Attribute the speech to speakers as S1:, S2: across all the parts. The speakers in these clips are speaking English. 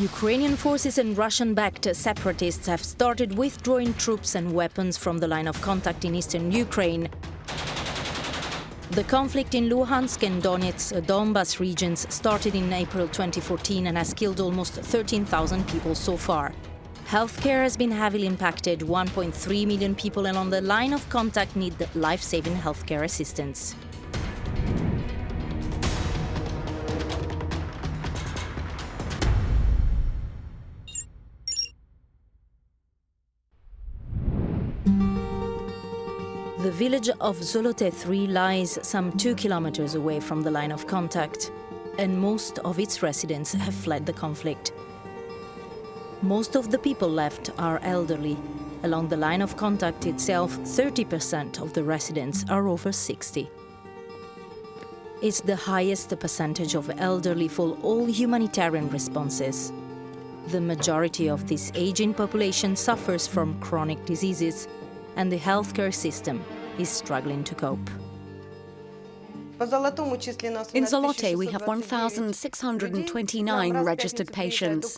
S1: Ukrainian forces and Russian-backed separatists have started withdrawing troops and weapons from the line of contact in eastern Ukraine. The conflict in Luhansk and Donetsk Donbas regions started in April 2014 and has killed almost 13,000 people so far. Healthcare has been heavily impacted. 1.3 million people and on the line of contact need life-saving healthcare assistance. The village of Zolote 3 lies some 2 kilometers away from the line of contact, and most of its residents have fled the conflict. Most of the people left are elderly. Along the line of contact itself, 30% of the residents are over 60. It's the highest percentage of elderly for all humanitarian responses. The majority of this aging population suffers from chronic diseases, and the healthcare system is struggling to cope.
S2: In Zolote, we have 1,629 registered patients.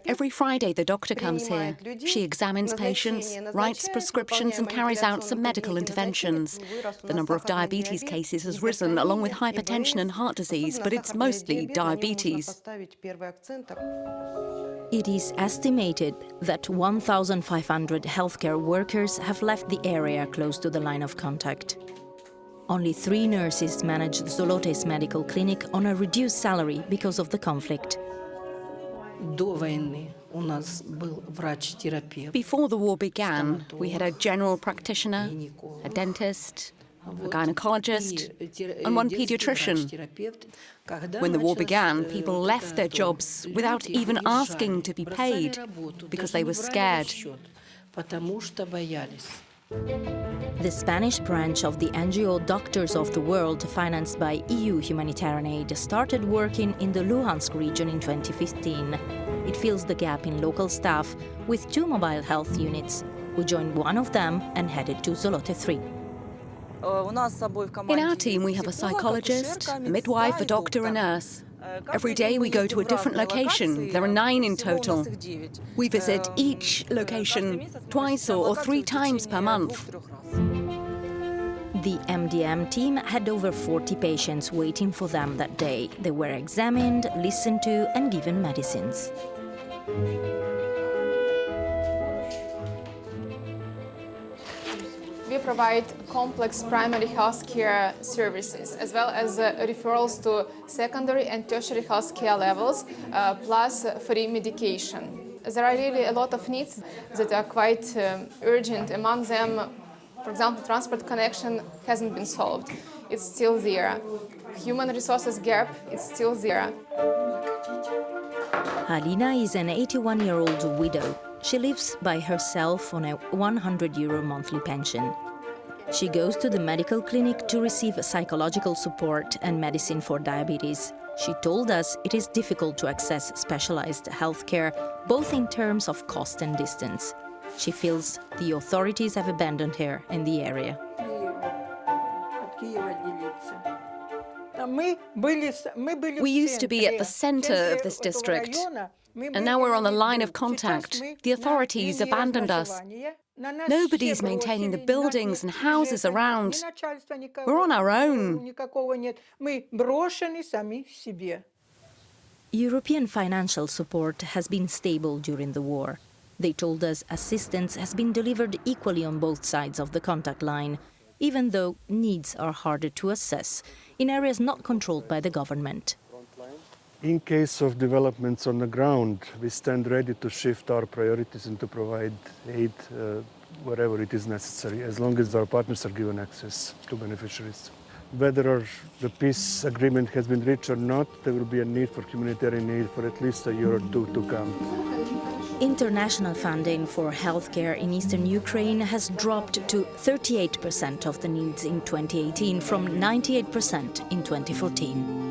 S2: Every Friday, the doctor comes here. She examines patients, writes prescriptions and carries out some medical interventions. The number of diabetes cases has risen, along with hypertension and heart disease, but it's mostly diabetes.
S1: It is estimated that 1,500 healthcare workers have left the area close to the line of contact. Only 3 nurses manage Zolote's medical clinic on a reduced salary because of the conflict.
S2: Before the war began, we had a general practitioner, a dentist, a gynecologist, and 1 pediatrician. When the war began, people left their jobs without even asking to be paid because they were scared.
S1: The Spanish branch of the NGO Doctors of the World, financed by EU humanitarian aid, started working in the Luhansk region in 2015. It fills the gap in local staff with 2 mobile health units. We joined one of them and headed to Zolote 3.
S2: In our team, we have a psychologist, a midwife, a doctor, a nurse. Every day we go to a different location. There are 9 in total. We visit each location twice or 3 times per month.
S1: The MDM team had over 40 patients waiting for them that day. They were examined, listened to, and given medicines.
S3: We provide complex primary health care services, as well as referrals to secondary and tertiary health care levels, plus free medication. There are really a lot of needs that are quite urgent. Among them, for example, transport connection hasn't been solved. It's still there. Human resources gap is still there.
S1: Alina is an 81-year-old widow. She lives by herself on a €100 monthly pension. She goes to the medical clinic to receive psychological support and medicine for diabetes. She told us it is difficult to access specialized healthcare, both in terms of cost and distance. She feels the authorities have abandoned her in the area.
S2: We used to be at the center of this district, and now we're on the line of contact. The authorities abandoned us. Nobody's maintaining the buildings and houses around. We're on our own.
S1: European financial support has been stable during the war. They told us assistance has been delivered equally on both sides of the contact line, even though needs are harder to assess in areas not controlled by the government.
S4: In case of developments on the ground, we stand ready to shift our priorities and to provide aid wherever it is necessary, as long as our partners are given access to beneficiaries. Whether the peace agreement has been reached or not, there will be a need for humanitarian aid for at least a year or 2 to come.
S1: International funding for healthcare in eastern Ukraine has dropped to 38% of the needs in 2018 from 98% in 2014.